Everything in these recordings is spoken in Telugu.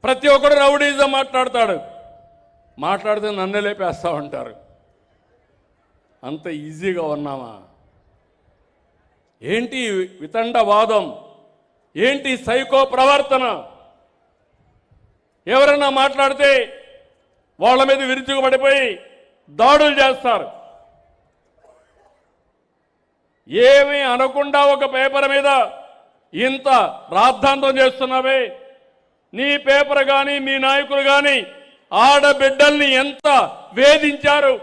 ప్రతి ఒక్కరు రౌడీజం మాట్లాడతాడు, మాట్లాడితే నన్ను లేపేస్తా ఉంటారు. అంత ఈజీగా ఉన్నామా? ఏంటి వితండవాదం, ఏంటి సైకో ప్రవర్తన? ఎవరైనా మాట్లాడితే వాళ్ళ మీద విరుచుకుపడిపోయి దాడులు చేస్తారు. ఏమీ అనకుండా ఒక పేపర్ మీద ఇంత రాద్ధాంతం చేస్తున్నావే. నీ పేపర్ కానీ మీ నాయకులు కానీ ఆడబిడ్డల్ని ఎంత వేధించారు,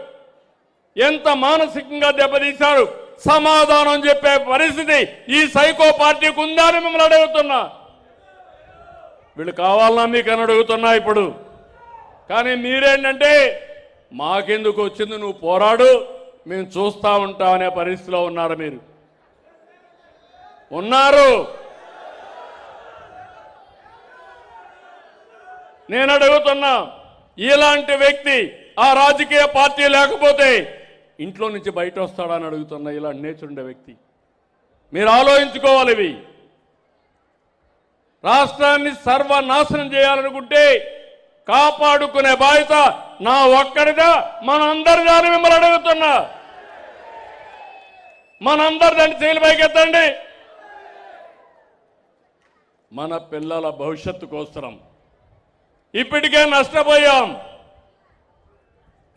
ఎంత మానసికంగా దెబ్బతీశారు, సమాధానం చెప్పే పరిస్థితి ఈ సైకో పార్టీకి ఉందా అని మిమ్మల్ని అడుగుతున్నా. వీళ్ళు కావాలన్నా మీకు అని అడుగుతున్నా ఇప్పుడు. కానీ మీరేంటంటే మాకెందుకు వచ్చింది, నువ్వు పోరాడు, మేము చూస్తూ ఉంటాం అనే పరిస్థితిలో ఉన్నారు. మీరు ఉన్నారు. నేను అడుగుతున్నా, ఇలాంటి వ్యక్తి ఆ రాజకీయ పార్టీ లేకపోతే ఇంట్లో నుంచి బయట వస్తాడని అడుగుతున్నా. ఇలాంటి నేచర్ ఉండే వ్యక్తి మీరు ఆలోచించుకోవాలి. ఇవి రాష్ట్రాన్ని సర్వనాశనం చేయాలనుకుంటే కాపాడుకునే బాధ్యత నా ఒక్కడిదా, మనందరిదా అని మిమ్మల్ని అడుగుతున్నా. మనందరి దాన్ని చేతులు పైకెత్తండి. మన పిల్లల భవిష్యత్తు కోసరం ఇప్పటికే నష్టపోయాం.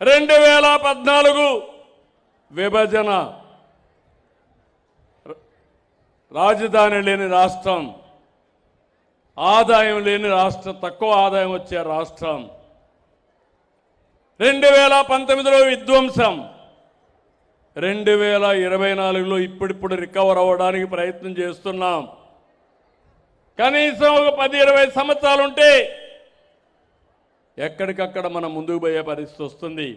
2014 విభజన, రాజధాని లేని రాష్ట్రం, ఆదాయం లేని రాష్ట్రం, తక్కువ ఆదాయం వచ్చే రాష్ట్రం. 2019లో విధ్వంసం, 2024లో ఇప్పుడిప్పుడు రికవర్ అవ్వడానికి ప్రయత్నం చేస్తున్నాం. కనీసం ఒక 10-20 సంవత్సరాలు ఉంటే ఎక్కడికక్కడ మనం ముందుకు పోయే పరిస్థితి వస్తుంది.